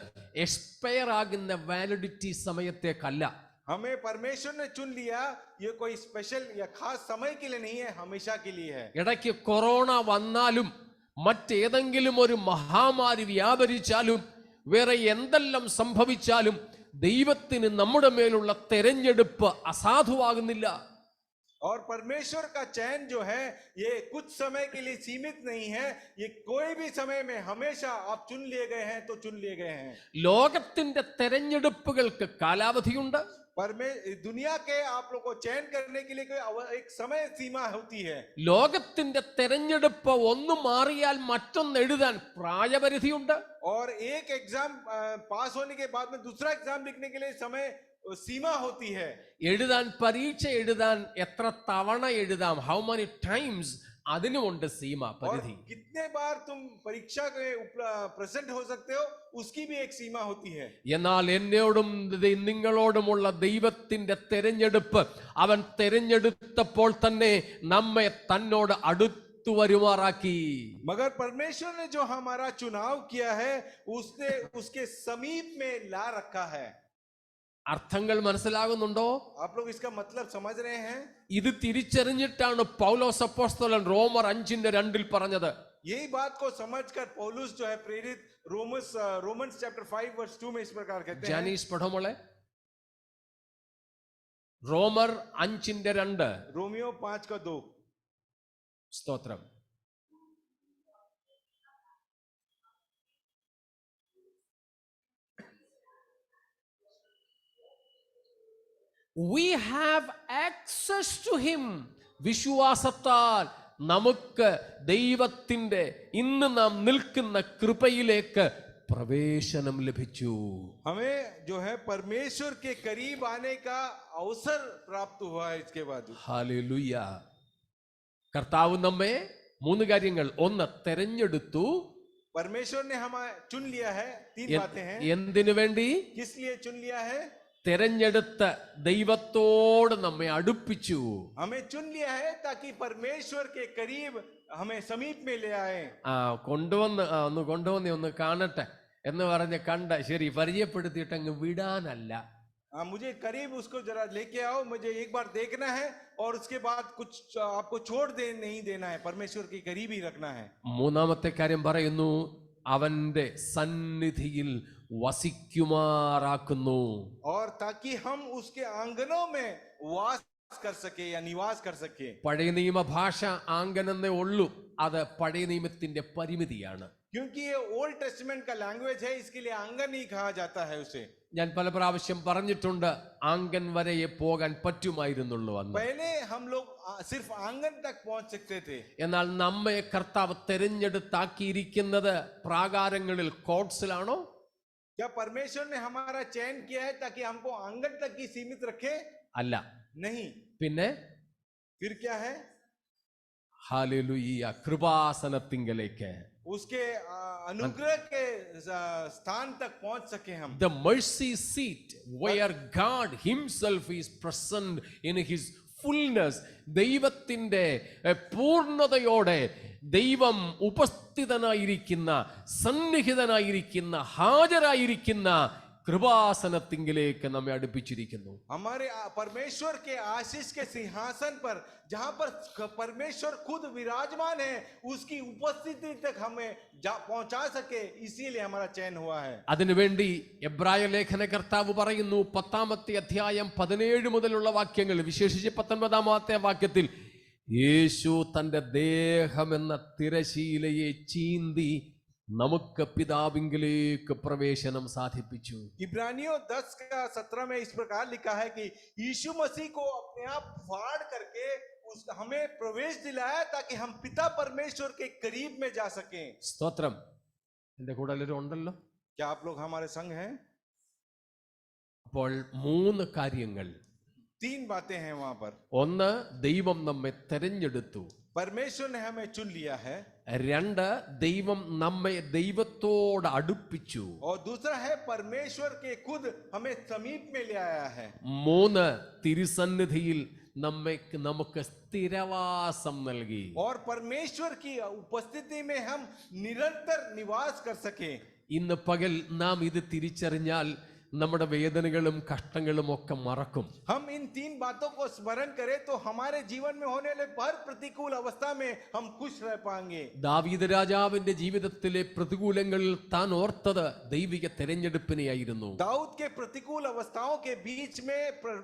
എക്സ്പയർ ആകുന്ന വാലിഡിറ്റി സമയത്തേക്കല്ല. हमें परमेश्वर ने चुन लिया, ये कोई स्पेशल या खास समय के लिए नहीं है, हमेशा के लिए है. ഇടയ്ക്ക് കൊറോണ വന്നാലും മറ്റേതെങ്കിലും ഒരു മഹാമാരി വ്യാപരിച്ചാലും വേറെ എന്തെല്ലാം സംഭവിച്ചാലും ദൈവത്തിന് നമ്മുടെ മേലുള്ള തെരഞ്ഞെടുപ്പ് അസാധുവാകുന്നില്ല. और परमेश्वर का चयन जो है ये कुछ समय के लिए सीमित नहीं है, ये कोई भी समय में हमेशा आप चुन लिए गए हैं तो चुन लिए गए हैं. ലോകത്തിന്റെ തെരഞ്ഞെടുപ്പുകൾക്ക് കാലാവധിയുണ്ട്. दुनिया के आप लोग को चयन करने के लिए एक समय सीमा होती है. ലോകത്തിന്റെ തെരഞ്ഞെടുപ്പ് ഒന്ന് മാറിയാൽ മറ്റൊന്ന് എഴുതാൻ പ്രായപരിധിയുണ്ട്. और एक एग्जाम पास होने के बाद में दूसरा एग्जाम लिखने के लिए समय सीमा होती है। എഴുതാൻ പരീക്ഷ എഴുതാൻ എത്ര തവണ എഴുതാം, ഹൗ മെനി ടൈംസ്, അതിനുമുണ്ട് സീമ, और പരിധി. कितने बार तुम परीक्षा के प्रेजेंट हो सकते हो, उसकी भी एक सीमा होती है। എന്നാൽ എന്നോടും നിങ്ങളോടുമുള്ള ദൈവത്തിന്റെ തെരഞ്ഞെടുപ്പ്, അവൻ തെരഞ്ഞെടുത്തപ്പോൾ തന്നെ നമ്മെ തന്നോട് അടുത്തു വരുമാറാക്കി. मगर परमेश्वर ने जो हमारा चुनाव किया है, उसने उसके समीप में ला रखा है। അർത്ഥങ്ങൾ മനസ്സിലാകുന്നുണ്ടോ? आप लोग इसका मतलब समझ रहे हैं? ഇത് തിരിച്ചറിഞ്ഞിട്ടാണ് പൗലോസ് അപ്പോസ്തലൻ റോമർ 5:2 പറഞ്ഞത്. यही बात को समझकर पौलुस जो है प्रेरित रोमन्स चैप्टर 5 वर्स 2 में इस प्रकार कहते हैं। ജാനീസ് പഠമോളെ, റോമർ 5:2. रोमियो 5:2। സ്തോത്രം. We have access to him. വിശ്വാസത്താൽ നമുക്ക് ദൈവത്തിന്റെ ഇന്ന് നാം നിൽക്കുന്ന കൃപയിലേക്ക് പ്രവേശനം ലഭിച്ചു. हमें जो है परमेश्वर के करीब आने का अवसर प्राप्त हुआ है। इसके बाद ഹല്ലേലൂയ. കർത്താവ് നമ്മെ 3 കാര്യങ്ങൾ, ഒന്ന് തെരഞ്ഞെടുത്തു. परमेश्वर ने हमें चुन लिया है। 3 बातें हैं। എന്തിനു വേണ്ടി? किस लिए चुन लिया है? തെരഞ്ഞെടുത്ത ദൈവത്തോട് നമ്മെ അടുപ്പിച്ചു. हमें चुन लिया है ताकि परमेश्वर के करीब हमें समीप में ले आए। ഒന്ന് കൊണ്ടുവന്നേ, ഒന്ന് കാണട്ടെ എന്ന് പറഞ്ഞ് കണ്ട ശരി പരിചയപ്പെടുത്തിയിട്ട് അങ്ങ് വിടാനല്ല. मुझे करीब उसको जरा लेके आओ, मुझे एक बार देखना है और उसके बाद कुछ आपको छोड़ दे नहीं देना है, परमेश्वर के करीब ही रखना है। മൂന്നാമത്തെ കാര്യം പറയുന്നു, അവന്റെ സന്നിധിയിൽ വസിക്കുമാറാക്കുന്നു. और ताकि हम उसके आंगनों में वास कर सके या निवास कर सके। പഴയ നിയമ ഭാഷ ആംഗനെന്നേ ഉള്ളൂ, അത് പഴയ നിയമത്തിന്റെ പരിമിതിയാണ്. क्योंकि ये ओल्ड टेस्टामेंट का लैंग्वेज है, इसके लिए आंगन ही कहा जाता है उसे। ഞാൻ പല പ്രാവശ്യം പറഞ്ഞിട്ടുണ്ട്, ആംഗൻ വരെയേ പോകാൻ പറ്റുമായിരുന്നുള്ളൂ അന്ന്. पहले हम लोग सिर्फ आंगन तक पहुंच सकते थे। എന്നാൽ നമ്മെ കർത്താവ് തെരഞ്ഞെടുത്താക്കിയിരിക്കുന്നത് പ്രാകാരങ്ങളിൽ, കോട്ട്സിലാണോ? क्या परमेश्वर ने हमारा चयन किया है ताकि हमको आंगन तक ही सीमित रखे? അല്ല. नहीं। പിന്നെ फिर क्या है? ഹല്ലേലൂയ, കൃപാസനത്തിങ്കലേക്ക്, उसके अनुग्रह के स्थान तक पहुंच सके हम। the mercy seat where God himself is present in his fullness. ദൈവത്തിന്റെ പൂർണ്ണതയോടെ ദൈവം ഉപസ്ഥിതനായിരിക്കുന്ന, സന്നിഹിതനായിരിക്കുന്ന, ഹാജരായിരിക്കുന്ന കൃപാസനത്തിങ്കിലേക്ക് നമ്മെ അടുപ്പിച്ചിരിക്കുന്നു. हमारे परमेश्वर के आशीष के सिंहासन पर, जहां पर परमेश्वर खुद विराजमान है, उसकी उपस्थिति तक हमें पहुंचा सके, इसीलिए हमारा चयन हुआ है। അതിനുവേണ്ടി എബ്രായ ലേഖന കർത്താവ് പറയുന്നു, 10-ാമത്തെ അധ്യായം 17 മുതലുള്ള വാക്യങ്ങൾ, വിശേഷിച്ച് 19-ാമത്തെ വാക്യത്തിൽ, യേശു തന്റെ ദേഹമെന്ന തിരശീലയെ ചീന്തി നമുക്ക് പിതാവിങ്കിലേക്ക് പ്രവേശനം സാധിപ്പിച്ചു. इब्रानियों 10:17 में इस प्रकार लिखा है कि यीशु मसीह को अपने आप फाड़ करके हमें प्रवेश दिलाया ताकि हम पिता परमेश्वर के करीब में जा सकें। സ്തോത്രം. എന്റെ കൂടെ എല്ലാവരും ഉണ്ടല്ലോ? क्या आप लोग हमारे संग हैं? അപ്പോൾ 3 കാര്യങ്ങൾ. 3 बातें हैं वहां पर। ഒന്ന്, ദൈവം നമ്മെ തെരഞ്ഞെടുത്തു. परमेश्वर ने हमें चुन लिया है। 2, ദൈവം നമ്മെ ദൈവത്തോട് അടുപ്പിച്ചു. और दूसरा है परमेश्वर के खुद हमें समीप में ले आया है। 3, തിരുസന്നിധിയിൽ നമുക്ക് സ്ഥിരവാസം നൽകി. और परमेश्वर की उपस्थिति में हम निरंतर निवास कर सके। ഇന്ന് പകൽ നാം ഇത് തിരിച്ചറിഞ്ഞാൽ നമ്മുടെ വേദനകളും കഷ്ടങ്ങളും ഒക്കെ മറക്കും. हम इन 3 बातों को स्मरण करें तो हमारे जीवन में होने वाले हर प्रतिकूल अवस्था में हम खुश रह पाएंगे। ദാവീദ് രാജാവിന്റെ ജീവിതത്തിലെ പ്രതികൂലങ്ങളിൽ താൻ ഓർത്തത് ദൈവിക തെരഞ്ഞെടുപ്പിനെയായിരുന്നു. दाऊद के प्रतिकूल अवस्थाओं के बीच में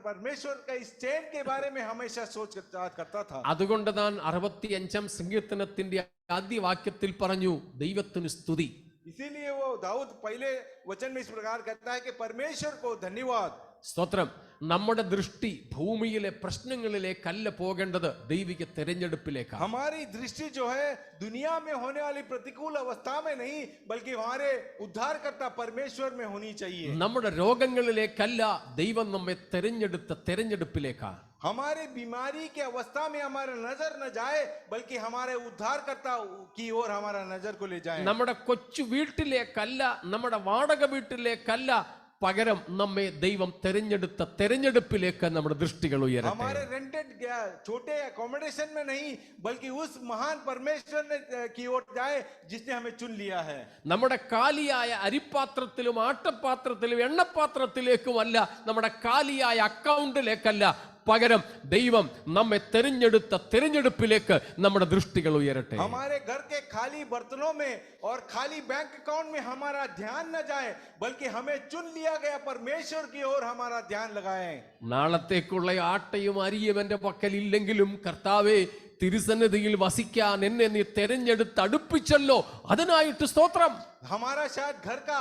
परमेश्वर का इस चयन के बारे में हमेशा सोच करता था। അതുകൊണ്ട് താൻ 65-ാം സങ്കീർത്തനത്തിന്റെ ആദ്യ വാക്യത്തിൽ പറഞ്ഞു, ദൈവത്തിന് സ്തുതി. इसीलिए वो दाऊद पहले वचन में इस प्रकार कहता है कि परमेश्वर को धन्यवाद. സ്തോത്രം. നമ്മുടെ ദൃഷ്ടി ഭൂമിയിലെ പ്രശ്നങ്ങളിലേക്കല്ല പോകേണ്ടത്, ദൈവിക തെരഞ്ഞെടുപ്പിലേക്കാണ്. हमारी दृष्टि जो है दुनिया में होने वाली प्रतिकूल अवस्था में नहीं, बल्कि हमारे उद्धारकर्ता परमेश्वर में होनी चाहिए. നമ്മുടെ രോഗങ്ങളിലേക്കല്ല, ദൈവം നമ്മെ തെരഞ്ഞെടുത്ത തെരഞ്ഞെടുപ്പിലേക്കാണ്. हमारे बीमारी के अवस्था में हमारा नजर न जाए, बल्कि हमारे उद्धारकर्ता की ओर हमारा नजर को ले जाए. നമ്മുടെ കൊച്ചു വീട്ടിലേക്കല്ല, നമ്മുടെ വാടക വീട്ടിലേക്കല്ല, പകരം നമ്മെ ദൈവം തെരഞ്ഞെടുത്ത തെരഞ്ഞെടുപ്പിലേക്ക് നമ്മുടെ ദൃഷ്ടികൾ ഉയരട്ടെ. हमारे रेंटेड छोटे अकोमोडेशन में नहीं, बल्कि उस महान परमेश्वर ने की ओर जाए जिसने हमें चुन लिया है. നമ്മുടെ കാലിയായ അരിപ്പാത്രത്തിലും ആട്ടപ്പാത്രത്തിലും എണ്ണപ്പാത്രത്തിലേക്കുമല്ല, നമ്മുടെ കാലിയായ അക്കൗണ്ടിലേക്കല്ല, പകരം ദൈവം നമ്മെ തെരഞ്ഞെടുത്ത തെരഞ്ഞെടുപ്പിലേക്ക് നമ്മുടെ ദൃഷ്ടികൾ ഉയരട്ടെ. हमारे घर के खाली बर्तनों में और खाली बैंक अकाउंट में हमारा ध्यान न जाए, बल्कि हमें चुन लिया गया परमेश्वर की ओर हमारा ध्यान लगाएं. നാളത്തേക്കുള്ള ആട്ടയും അരിയും എന്റെ പക്കൽ ഇല്ലെങ്കിലും കർത്താവേ, തിരുസന്നിധിയിൽ വസിക്കാൻ എന്നെ നീ തെരഞ്ഞെടുത്ത് അടുപ്പിച്ചല്ലോ, അതിനായിട്ട് സ്തോത്രം. हमारा शायद घर का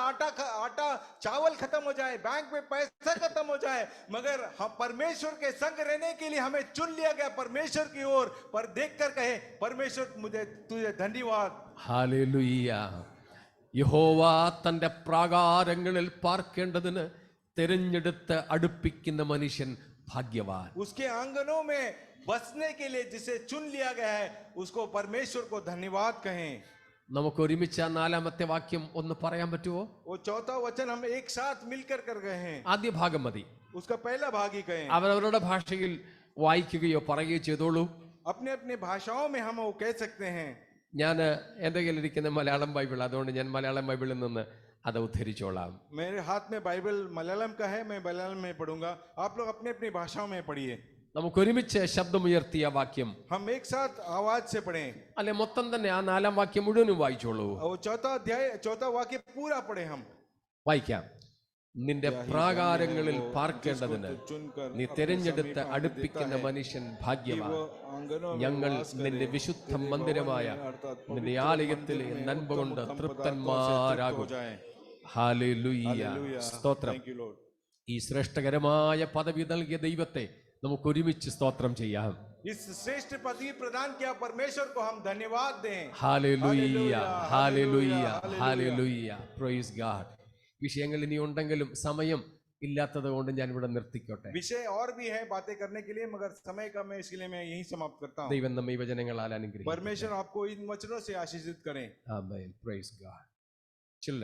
आटा चावल खत्म हो जाए, बैंक में पैसा खत्म हो जाए, मगर हम परमेश्वर के संग रहने के लिए हमें चुन लिया गया परमेश्वर की ओर. पर देखकर कहे, परमेश्वर मुझे तुझे धन्यवाद. ഹല്ലേലൂയ. യഹോവ തന്റെ പ്രാകാരങ്ങളിൽ പാർക്കേണ്ടതിന് തെരഞ്ഞെടുത്ത് അടുപ്പിക്കുന്ന മനുഷ്യൻ ഭാഗ്യവാൻ. उसके आंगनों में बसने के लिए जिसे चुन लिया गया है, उसको परमेश्वर को धन्यवाद कहें. നമുക്ക് ഒരുമിച്ച് ആ 4-ാമത്തെ വാക്യം ഒന്ന് പറയാൻ പറ്റുമോ? वो चौथा वचन हम एक साथ मिलकर कर गए हैं. ആദ്യ ഭാഗം മതി. उसका पहला भाग ही कहें. അവരവരുടെ ഭാഷയിൽ വായിക്കുകയോ പറയുകയോ ചെയ്തോളൂ. अपने अपने भाषाओं में हम वो कह सकते हैं. ഞാൻ എൻ്റെ കയ്യിലിരിക്കുന്ന മലയാളം ബൈബിൾ, അതുകൊണ്ട് ഞാൻ മലയാളം ബൈബിളിൽ നിന്ന് അത് ഉദ്ധരിച്ചോളാം. मेरे हाथ में बाइबल मलयालम का है, मैं मलयालम में पढ़ूंगा. आप लोग अपने अपनी भाषाओं में पढ़िए. നമുക്ക് ഒരുമിച്ച് ശബ്ദമുയർത്തിയ വാക്യം हम एक साथ आवाज से पढ़ें. അല്ലെ മൊത്തം തന്നെ ആ 4-ാം വാക്യം മുഴുവനും വായിച്ചോളൂ. वो चौथा वाक्य पूरा पढ़े हम. വായിക്കാം. നിന്റെ പ്രാകാരങ്ങളിൽ പാർക്കേണ്ടതിന് നീ തെരഞ്ഞെടുത്ത് അടുപ്പിക്കുന്ന മനുഷ്യൻ ഭാഗ്യവാൻ. ഞങ്ങൾ നിന്റെ വിശുദ്ധ മന്ദിരമായ നിന്റെ ആലയത്തിലെ നന്മ കൊണ്ട് തൃപ്തന്മാരാകും. ഹല്ലേലൂയ. സ്തോത്രം. ഈ ശ്രേഷ്ഠകരമായ പദവി നൽകിയ ദൈവത്തെ നമുക്ക് ഒരുമിച്ച് സ്തോത്രം ചെയ്യാം. इस श्रेष्ठ पदवी प्रदान किया परमेश्वर को हम धन्यवाद दें. Hallelujah, hallelujah, hallelujah. Praise God. വിഷയങ്ങൾ ഇനി ഉണ്ടെങ്കിലും സമയം ഇല്ലാത്തത് കൊണ്ട് ഞാൻ ഇവിടെ നിർത്തിക്കോട്ടെ. विषय और भी है बातें करने के लिए, मगर समय कम है, इसलिए मैं यही समाप्त करता हूँ. ദൈവം നമ്മെ ഈ വചനങ്ങളാൽ അനുഗ്രഹിക്കട്ടെ. परमेश्वर आपको इन वचनों से आशीषित करें. ആമേൻ. Praise God.